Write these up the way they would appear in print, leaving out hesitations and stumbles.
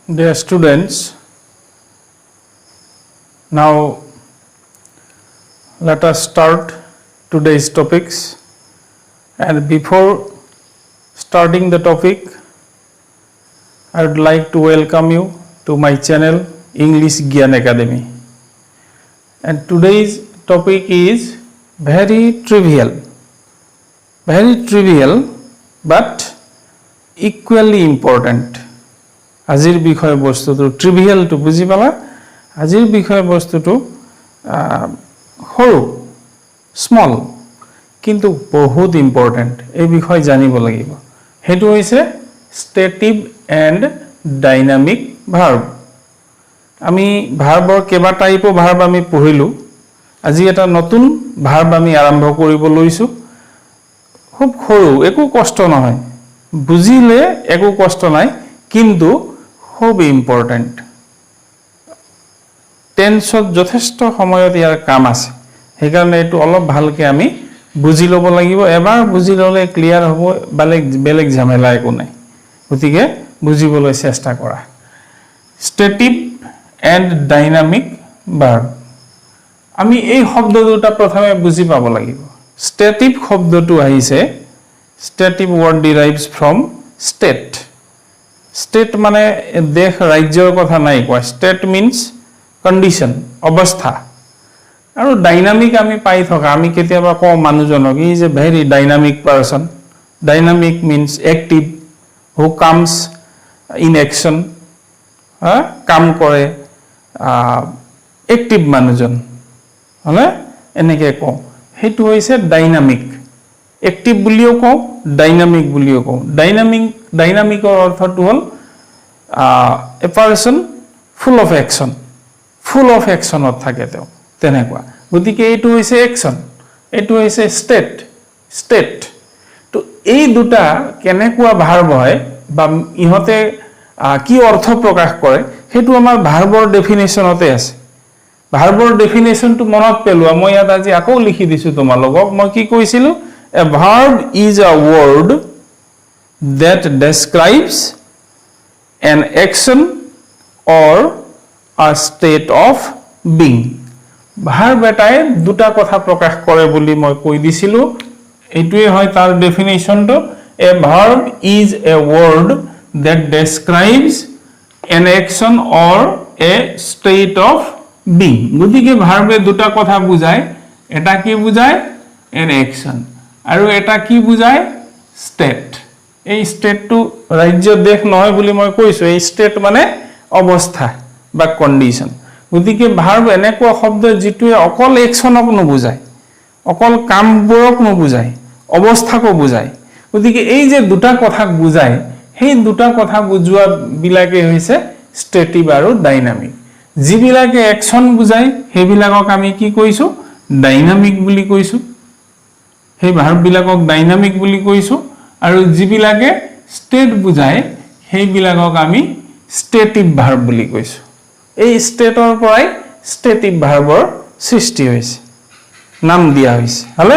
Dear students, now let us start today's topics, and before starting the topic, I would like to welcome you to my channel English Gyan Academy. And today's topic is very trivial but equally important. আজিৰ বিষয় বস্তুটো ট্ৰিভিয়াল two বুজি পালা আজিৰ বিষয় বস্তুটো সৰু small কিন্তু বহুত ইম্পৰ্টেন্ট এই বিষয় জানিব লাগিব হেতু হৈছে স্টেটিভ এন্ড ডাইনামিক ভাৰ্ব আমি ভাৰ্বৰ কেবা টাইপৰ ভাৰ্ব আমি পঢ়িলো আজি এটা নতুন ভাৰ্ব আমি আৰম্ভ কৰিব লৈছো খুব সৰু একো কষ্ট নহয় বুজিলে একো কষ্ট নাই কিন্তু খুব ইম্পৰ্টেন্ট টেন্সত যথেষ্ট সময়ত ইয়াৰ কাম আছে হেকাৰণে এটো অলপ ভালকে আমি বুজি লব লাগিব এবাৰ বুজি ললে ক্লিয়াৰ হ'ব বেলেগ ঝামেলা একো নাই গতিকে বুজিবলৈ চেষ্টা কৰা স্টেটিভ এন্ড ডাইনামিক ভাৰ্ব আমি এই শব্দ দুটা প্ৰথমে বুজি পাব লাগিব স্টেটিভ শব্দটো আহিছে stative word derives from state State মানে দেশ ৰাজ্যৰ কথা নাই কোৱা state means condition অৱস্থা আৰু ডাইনামিক আমি পাই থকা আমি কেতিয়াবা কও মানুহজনক ই যে very dynamic person dynamic means active who comes in action কাম কৰে active মানুহজন হলে এনেকে কও হেতু হৈছে ডাইনামিক active বুলিও কও ডাইনামিক বুলিও কও ডাইনামিকৰ অৰ্থটো হল a person full of action থাকে তেও তেনেকুৱা গতিকে এটো হৈছে অ্যাকশন এটো হৈছে স্টেট তো এই দুটা কেনেকুৱা ভাৰ্ব হয় বা ইহতে কি অৰ্থ প্ৰকাশ কৰে হেতু আমাৰ ভাৰ্বৰ ডেফিনেশনতে আছে ভাৰ্বৰ ডেফিনেশনটো মনত পেলোৱা মই ইয়াত আজি আকৌ লিখি দিছো তোমালোকক মই কি কৈছিলো A verb is a word that describes an action or a state of being. Verb এটাই দুটা কথা প্ৰকাশ কৰে বুলি মই কৈ দিছিলো এটোই হয় তাৰ ডেফিনেশন তো A verb is a word that describes an action or a state of being. গতিকে ভার্বে দুটা কথা বুজায় এটা কি বুজায় an action আৰু এটা কি বুজায় স্টেট এই স্টেটটো ৰাজ্য দেশ নহয় বুলি মই কৈছো এই স্টেট মানে অৱস্থা বা কন্ডিশন গতিকে ভাৰ্ব এনেকুৱা শব্দ যিটোৱে অকল একশনক নুবুজায় অকল কামবোৰক নুবুজায় অৱস্থাকো বুজায় গতিকে এই যে দুটা কথা বুজায় সেই দুটা কথা বুজোৱা বিলাকে হৈছে স্টেটিভ আৰু ডাইনামিক যিবিলাকে একশন বুজায় হেবিলাকক আমি কি কৈছো ডাইনামিক বুলি কৈছো সেই ভার্ব বিলাকক ডাইনামিক বুলি কৈছো আৰু যিবিলাকে স্টেট বুজায় সেই বিলাকক আমি স্টেটিভ ভাৰ্ব বুলি কৈছো এই স্টেটৰ পৰাই স্টেটিভ ভাৰ্বৰ সৃষ্টি হৈছে নাম দিয়া হৈছে হলে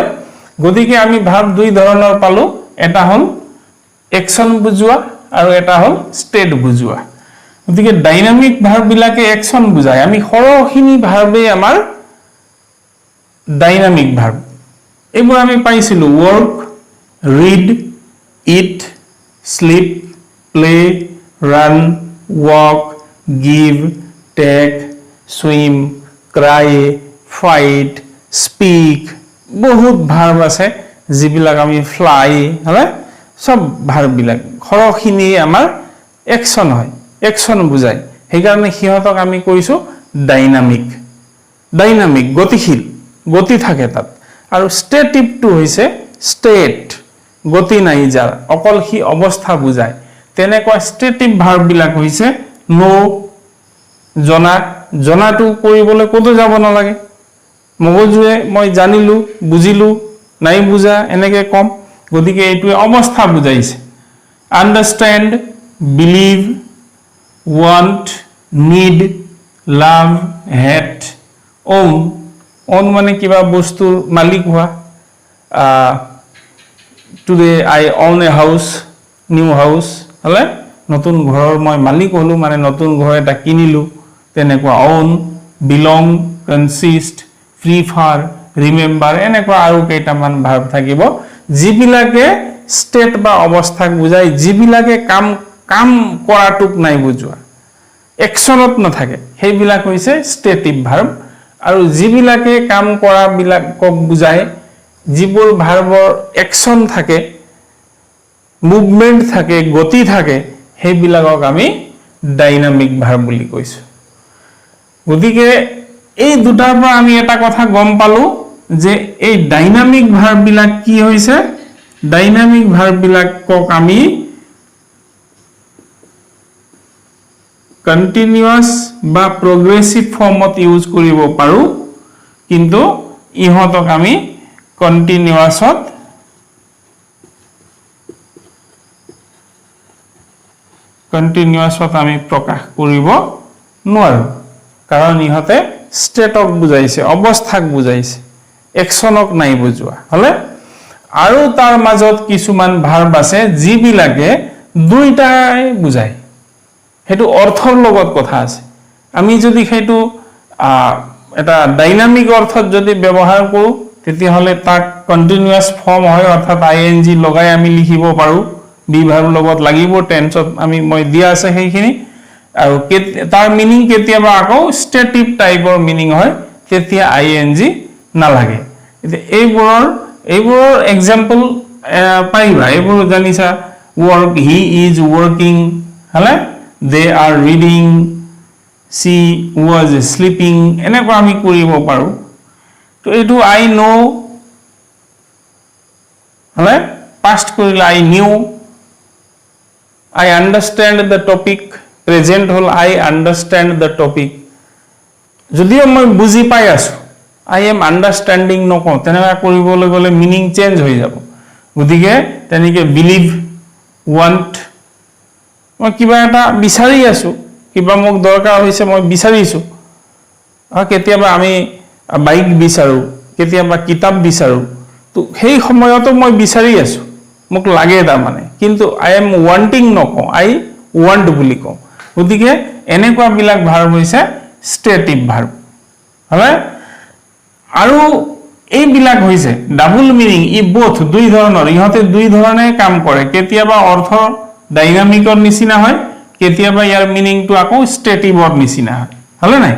গতিকে আমি ভাৰ্ব দুই ধৰণৰ পালো এটা হল অ্যাকশন বুজোৱা আৰু এটা হল স্টেট বুজোৱা গতিকে ডাইনামিক ভাৰ্ব বিলাকে অ্যাকশন বুজায় আমি সৰহখিনি ভাৰ্বে আমাৰ ডাইনামিক ভাৰ্ব এবোৰ আমি পাইছিলো work read eat sleep play run walk give take swim cry fight speak বহুত ভার্ব আছে যিবিলাক আমি fly হলে সব ভার্ব বিলাক খৰখিনি আমাৰ অ্যাকশন হয় অ্যাকশন বুজায় সেই কাৰণে হিহতক আমি কৈছো ডাইনামিক গতিশীল গতি থাকে তাত আৰু স্টেটিভ টু হৈছে স্টেট গতি নাই যাৰ অকল হি অৱস্থা বুজায় তেনেকুৱা স্টেটিভ ভাৰ্ব বিলাক হৈছে নো জনাটো কৰিবলৈ কতো যাব নালাগে মগজুৱে মই জানিলো বুজিলো নাই বুজা এনেকে কম গতিকে এইটোৱে অৱস্থা বুজাইছে আন্ডাৰষ্টেণ্ড believe want need love hate own মানে কিবা বস্তুৰ মালিক হোৱা today I own a house new house হলে নতুন ঘৰৰ মই মালিক হলো মানে নতুন ঘৰ এটা কিনিলো তেনেকুৱা own belong consist prefer remember এনেকুৱা আৰু কেইটামান ভাৰ্ব থাকিব যিবিলাকে ষ্টেট বা অৱস্থাক বুজাই যিবিলাকে কাম কৰাটোক নাই বুজোৱা একচনত নাথাকে সেইবিলাক হৈছে ষ্টেটিভ ভাৰ্ব আৰু যিবিলাকে কাম কৰা বিলাকক বুজায় যিবোৰ ভাৰ্বৰ একচন থাকে মুভমেন্ট থাকে গতি থাকে সেইবিলাকক আমি ডাইনামিক ভাৰ্ব বুলি কৈছো গতিকে এই দুটাৰ পৰা আমি এটা কথা গম পালো যে এই ডাইনামিক ভাৰ্ব বিলাক কি হৈছে ডাইনামিক ভাৰ্ব বিলাকক আমি কন্টিনিউয়াস বা প্ৰগ্ৰেসিভ ফৰ্মত ইউজ কৰিব পাৰো কিন্তু ইহতক আমি কন্টিনিউয়াসত আমি প্ৰকাশ কৰিব নোৱাৰো কাৰণ ইহতে ষ্টেটক বুজাইছে অৱস্থাক বুজাইছে একচনক নাই বুজোৱা হলে আৰু তাৰ মাজত কিছুমান ভাৰ্ব আছে যিবিলাকে দুইটাই বুজায় হেতু অৰ্থৰ লগত কথা আছে আমি যদি হেতু এটা ডাইনামিক অৰ্থত যদি ব্যৱহাৰ কৰো তেতিয়া হলে তাক কন্টিনিউয়াস ফৰ্ম হয় অৰ্থাৎ আইএনজি লগাই আমি লিখিব পাৰো বি ভাৰ্ব লগত লাগিব টেন্সত আমি মই দিয়া আছে সেইখিনি আৰু তাৰ মিনিং কেতিয়াবা আকৌ ষ্টেটিভ টাইপৰ মিনিং হয় তেতিয়া আইএনজি নালাগে এইবোৰৰ এক্সাম্পল পাইবা এইবোৰ জানিছা work he is working হলে they are reading she was sleeping এনেকুৱা আমি কৰিব পাৰো তো এটো I know হলে past কৰিলে I knew I understand the topic present hall I understand the topic যদিও মই বুজি পাই আছো I am understanding নকওঁ তেনেকুৱা কৰিবলৈ গলে মিনিং চেঞ্জ হৈ যাব গতিকে তেনেকে believe want মই কিবা এটা বিচাৰি আছো কিবা মোক দৰকাৰ হৈছে মই বিচাৰিছো কেতিয়াবা আমি বাইক বিচাৰো কেতিয়াবা কিতাপ বিচাৰো তো সেই সময়তো মই বিচাৰি আছো মোক লাগে দা মানে কিন্তু I am wanting নকওঁ I want বুলি কওঁ গতিকে এনেকুৱা বিলাক ভাৰ্ব হৈছে ষ্টেটিভ ভাৰ্ব হলে আৰু এই বিলাক হৈছে ডাবল মিনিং ই বোথ দুই ধৰণৰ ইহতে দুই ধৰণে কাম কৰে কেতিয়াবা অৰ্থ ডাইনামিকৰ নিচিনা হয় কেতিয়াবা ইয়াৰ মিনিংটো আকৌ ষ্টেটিভৰ নিচিনা হয় হলে নাই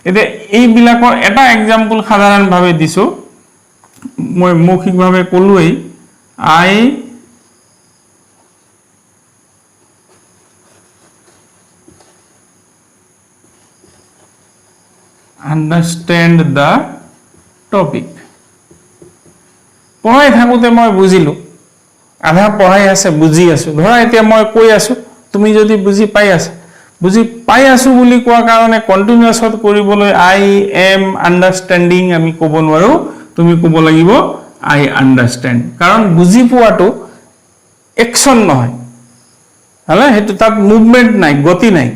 এতে এই বিলাকৰ এটা এক্সাম্পল সাধাৰণ ভাৱে দিছো মই মৌখিক ভাৱে কলোই I understand the topic পঢ়াই থাকোতে মই বুজিলো আধা পঢ়াই আছে বুজি আছো ধৰা এতিয়া মই কৈ আছো তুমি যদি বুজি পাই আছো বুলি কোৱা কাৰণে কন্টিনিউয়াসত কৰিবলৈ I am understanding আমি ক'ব নোৱাৰো তুমি ক'ব লাগিব I understand কাৰণ বুজি পোৱাটো একচন নহয় হলে হেতু তাত মুভমেন্ট নাই গতি নাই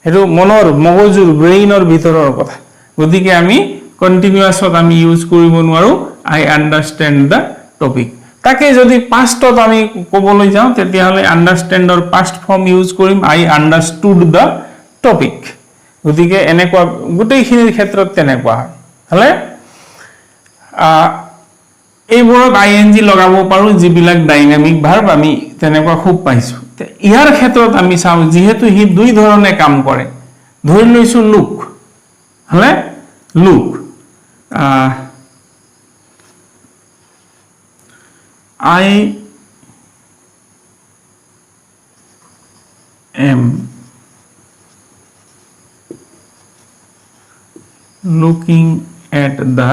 হেতু মনৰ মগজুৰ ব্ৰেইনৰ ভিতৰৰ কথা গতিকে আমি কন্টিনিউয়াসত আমি ইউজ কৰিব নোৱাৰো I understand the topic তাকে যদি পাষ্টত আমি ক'বলৈ যাওঁ তেতিয়া হলে আন্ডাৰষ্টেণ্ডৰ পাষ্ট ফৰ্ম ইউজ কৰিম I understood the topic গতিকে এনেকুৱা গোটেইখিনিৰ ক্ষেত্ৰত তেনেকুৱা হয় হলে এইবোৰত আইএনজি লগাব পাৰো যিবিলাক ডাইনামিক ভাৰ্ব আমি তেনেকুৱা খুব পাইছো ইয়াৰ ক্ষেত্ৰত আমি চাও যেহেতু হি দুই ধৰণে কাম কৰে ধৰি লৈছো লুক হলে look I am looking at the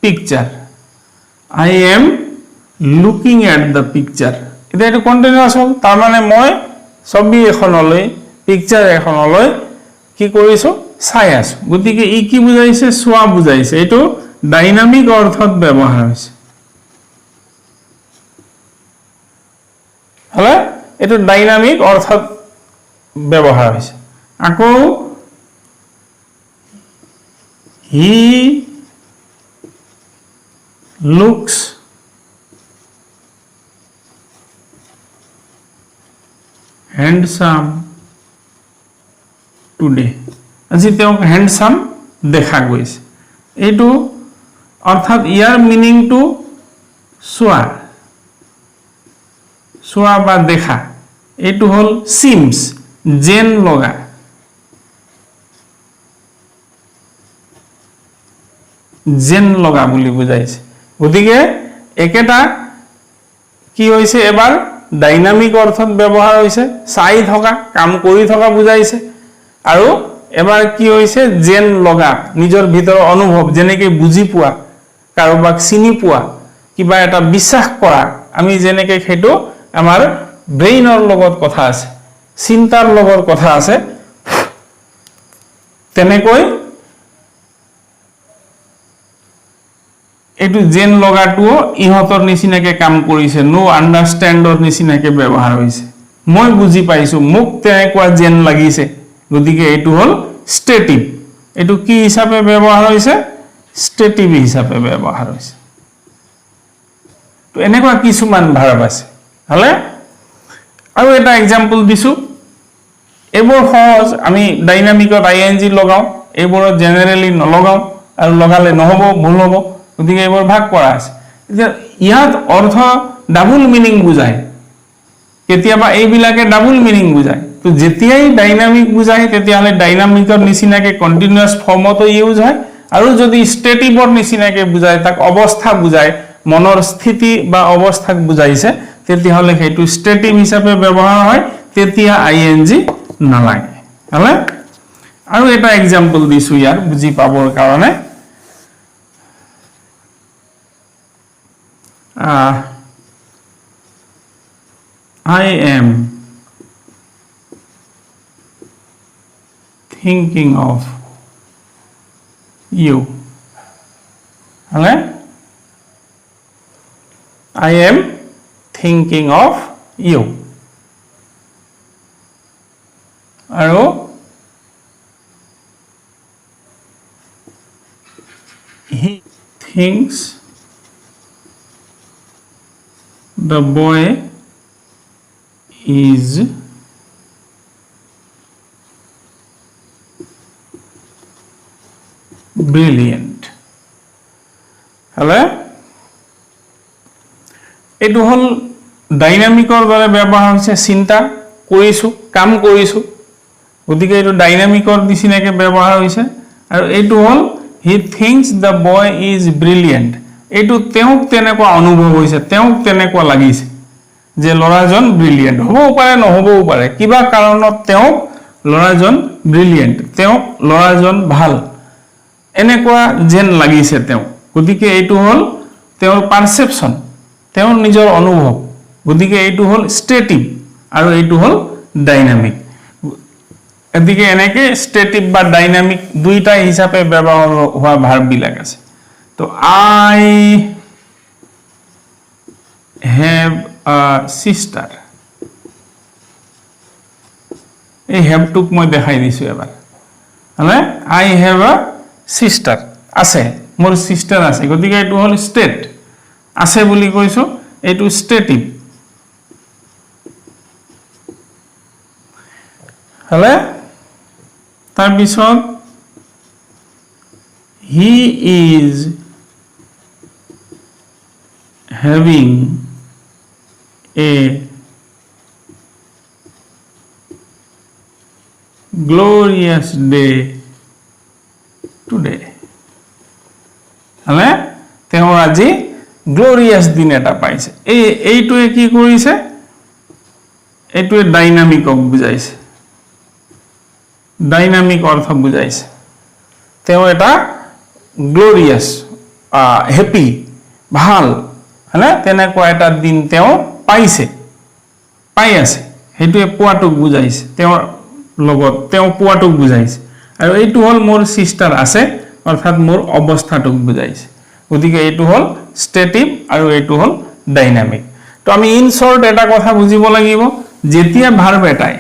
picture I am looking at the picture এটা এটা কন্টিনিউয়াস হল তাৰ মানে মই ছবি এখনলৈ পিকচাৰ এখনলৈ কি কৰিছো চাই আছো গতিকে ই কি বুজাইছে সোৱা বুজাইছে এটো ডাইনামিক অৰ্থত ব্যৱহাৰ হৈছে হলে এটো ডাইনামিক অৰ্থত ব্যৱহাৰ হৈছে আকৌ he looks হ্যান্ডসাম টুডে আজি তেওঁক হ্যান্ডসাম দেখা গৈছে এইটো অর্থাৎ ইয়ার মিনিং টু সোয়া সোয়া বা দেখা এইটো হল সিমস যেন লগা যেন লগা বুলি বুজাইছে গতিকে একেটা কি হৈছে এবাৰ ডাইনামিক অৰ্থত ব্যৱহাৰ হৈছে চাই থকা কাম কৰি থকা বুজাইছে আৰু এবাৰ কি হৈছে যেন লগা নিজৰ ভিতৰৰ অনুভৱ যেনেকৈ বুজি পোৱা কাৰোবাক চিনি পোৱা কিবা এটা বিশ্বাস কৰা আমি যেনেকৈ সেইটো আমাৰ ব্ৰেইনৰ লগত কথা আছে চিন্তাৰ লগত কথা আছে তেনেকৈ এটু জেন লগাটো ইহতৰ নিচিনাকে কাম কৰিছে নো আন্ডাৰস্ট্যান্ডৰ নিচিনাকে ব্যৱহাৰ হৈছে মই বুজি পাইছো মোক তেনেকুৱা জেন লাগিছে গতিকে এটু হল স্টেটিভ এটু কি হিচাপে ব্যৱহাৰ হৈছে স্টেটিভ হিচাপে ব্যৱহাৰ হৈছে তো এনেকুৱা কিছুমান ভাৰ্ব আছে হলে আৰু এটা एग्जांपल দিছো এবোৰ সহজ আমি ডাইনামিকত আইএনজি লগাও এবোৰ জেনাৰেলি নলগাও আৰু লগালে নহব ভুল হ'ব গতিকে এবোৰ ভাগ কৰা আছে ইয়াত অৰ্থ ডাবল মিনিং বুজায় কেতিয়াবা এইবিলাকে ডাবল মিনিং বুজায় তো যেতিয়াই ডাইনামিক বুজায় তেতিয়ালে ডাইনামিকৰ নিচিনাকে কন্টিনিউয়াস ফৰ্মতো ইউজ হয় আৰু যদি স্টেটিভৰ নিচিনাকে বুজায় তাক অৱস্থা বুজায় মনৰ স্থিতি বা অৱস্থাক বুজাইছে তেতিয়ালে হেতু স্টেটিভ হিচাপে ব্যৱহাৰ হয় তেতিয়া আইএনজি নালাগে হলে আৰু এটা एग्जांपल দিছো ইয়াৰ বুজি পাবৰ কাৰণে I am thinking of you. Hello? I am thinking of you. Hello? He thinks the boy is brilliant. Hello? এটো হল ডাইনামিকৰ দৰে ব্যৱহাৰ হৈছে চিন্তা কৰিছো কাম কৰিছো গতিকে এটো ডাইনামিকৰ নিচিনাকে ব্যৱহাৰ হৈছে আৰু এটো হল he thinks the boy is brilliant এটো তেওঁক তেনেকুৱা অনুভৱ হৈছে তেওঁক তেনেকুৱা লাগিছে যে লৰাজন ব্ৰিলিয়েন্ট হবও পাৰে নহবও পাৰে কিবা কাৰণত তেওঁক লৰাজন ব্ৰিলিয়েন্ট তেওঁক লৰাজন ভাল এনেকুৱা যেন লাগিছে তেওঁ গতিকে এইটো হল তেওঁৰ পাৰসেপশন তেওঁৰ নিজৰ অনুভৱ গতিকে এইটো হল স্টেটিভ আৰু এইটো হল ডাইনামিক এদিকে এনেকে স্টেটিভ বা ডাইনামিক দুইটা হিচাপে ব্যৱহাৰ হোৱা ভার্ব বিলাক আছে তো I have a sister এই have টুক মই দেখাই দিছো এবাৰ মানে I have a sister আছে মোৰ সিস্টার আছে গতিকে এটো হল স্টেট আছে বুলি কৈছো এটো স্টেটিভ হলে তাৰ পিছত he is having a glorious day today হলে তেওঁ আজি গ্লোরিয়াস দিন এটা পাইছে এইটোৱে কি কৰিছে এইটোৱে ডাইনামিকক বুজাইছে ডাইনামিক অৰ্থ বুজাইছে তেওঁ এটা গ্লোৰিয়াস হ্যাপি ভাল হলে তেনেকুৱা এটা দিন তেওঁ পাইছে পাই আছে হেতুৱে পোৱাটোক বুজাইছে তেওঁৰ লগত তেওঁ পোৱাটোক বুজাইছে আৰু এইটো হল মোৰ সিস্টাৰ আছে অৰ্থাৎ মোৰ অৱস্থাটোক বুজাইছে গতিকে এইটো হল স্টেটিভ আৰু এইটো হল ডাইনামিক তো আমি ইন শৰ্ট এটা কথা বুজিব লাগিব যেতিয়া ভাৰ্ব এটাই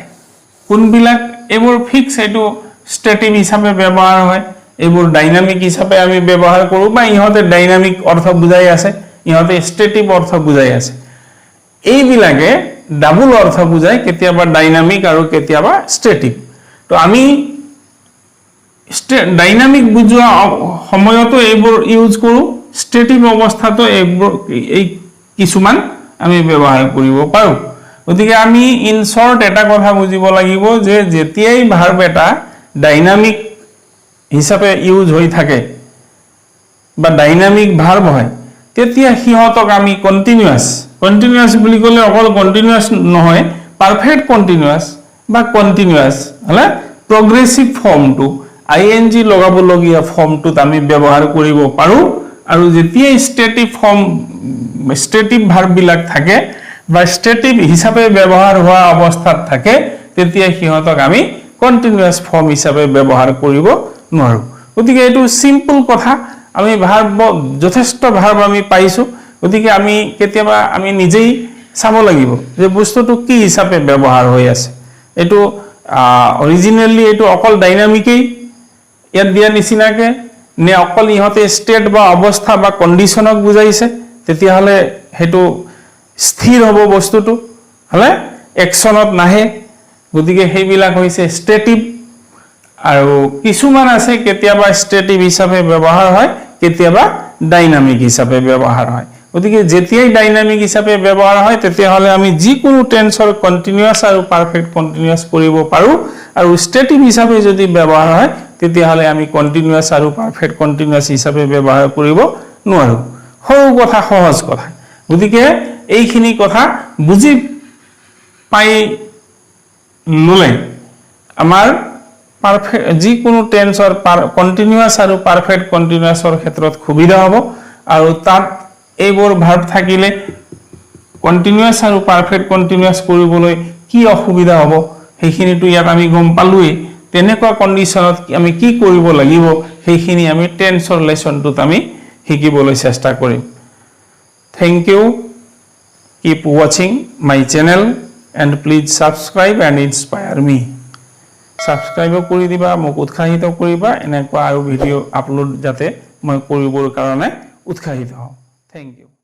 কোনবিলাক এবোৰ ফিক্স এইটো স্টেটিভ হিচাপে ব্যৱহাৰ হয় এবোৰ ডাইনামিক হিচাপে আমি ব্যৱহাৰ কৰো বা ইহতে ডাইনামিক অৰ্থ বুজাই আছে ইহতে স্টেটিভ অৰ্থ বুজাই আছে এইবিলাকে ডাবল অৰ্থ বুজায় কেতিয়াবা ডাইনামিক আৰু কেতিয়াবা ষ্টেটিক তো আমি ডাইনামিক বুজোৱা সময়তো এইবোৰ ইউজ কৰো ষ্টেটিক অৱস্থাতো এই কিছুমান আমি ব্যৱহাৰ কৰিব পাৰো গতিকে আমি ইন শৰ্ট এটা কথা বুজিব লাগিব যে যেতিয়াই ভাৰ্ব এটা ডাইনামিক হিচাপে ইউজ হৈ থাকে বা ডাইনামিক ভাৰ্ব হয় তেতিয়া হিহতক আমি কন্টিনিউয়াস বুলি ক'লে অকল কন্টিনিউয়াস নহয় পারফেক্ট কন্টিনিউয়াস বা কন্টিনিউয়াস হলে progressive ফর্মটো ing লগাবলগীয়া ফর্মটোত আমি ব্যৱহাৰ কৰিব পাৰো আৰু যেতিয়া স্টেটিভ ভাৰ্ব বিলাক থাকে বা স্টেটিভ হিচাপে ব্যৱহাৰ হোৱা অৱস্থাত থাকে তেতিয়া হিহতক আমি কন্টিনিউয়াস ফৰ্ম হিচাপে ব্যৱহাৰ কৰিব নোৱাৰো গতিকে এটো সিম্পল কথা আমি ভাৰ্ব যথেষ্ট ভাৰ্ব আমি পাইছো গতিকে আমি কেতিয়াবা আমি নিজেই চাব লাগিব যে বস্তুটো কি হিচাপে ব্যৱহাৰ হৈ আছে এটো অৰিজিনালি এটো অকল ডাইনামিকেই ইয়াত দিয়া নিচিনাকে নে অকল ইহতে স্টেট বা অৱস্থা বা কন্ডিশনক বুজাইছে তেতিয়া হলে হেতু স্থিৰ হ'ব বস্তুটো হলে একচনত নাহে গতিকে হেইবিলাক হৈছে স্টেটিভ আৰু কিছুমান আছে কেতিয়াবা স্টেটিভ হিচাপে ব্যৱহাৰ হয় কেতিয়াবা ডাইনামিক হিচাপে ব্যৱহাৰ হয় গতিকে যেতিয়াই ডাইনামিক হিচাপে ব্যৱহাৰ হয় তেতিয়া হলে আমি যিকোনো টেন্সৰ কন্টিনিউয়াস আৰু পাৰফেক্ট কন্টিনিউয়াস কৰিব পাৰো আৰু স্টেটিভ হিচাপে যদি ব্যৱহাৰ হয় তেতিয়া হলে আমি কন্টিনিউয়াস আৰু পাৰফেক্ট কন্টিনিউয়াস হিচাপে ব্যৱহাৰ কৰিব নোৱাৰো হও কথা সহজ কথা গতিকে এইখিনি কথা বুজি পাই ললে আমাৰ পাৰফেক্ট যিকোনো টেন্সৰ কন্টিনিউয়াস আৰু পাৰফেক্ট কন্টিনিউয়াসৰ ক্ষেত্ৰত সুবিধা হ'ব আৰু তাত এইবোৰ ভাৰ্ব থাকিলে কন্টিনিউয়াস আৰু পাৰফেক্ট কন্টিনিউয়াস কৰিবলৈ কি অসুবিধা হ'ব সেইখিনিটো ইয়াত আমি গম পালোই তেনেকুৱা কন্ডিশনত আমি কি কৰিব লাগিব সেইখিনি আমি টেন্সৰ লেসনটোত আমি শিকিবলৈ চেষ্টা কৰিম thank you keep watching my channel and please subscribe and inspire me subscribe কৰি দিবা মোক উৎসাহিত কৰিবা এনেকুৱা আৰু ভিডিও আপলোড যাতে মই কৰিবৰ কাৰণে উৎসাহিত হওঁ থ্যাংক ইউ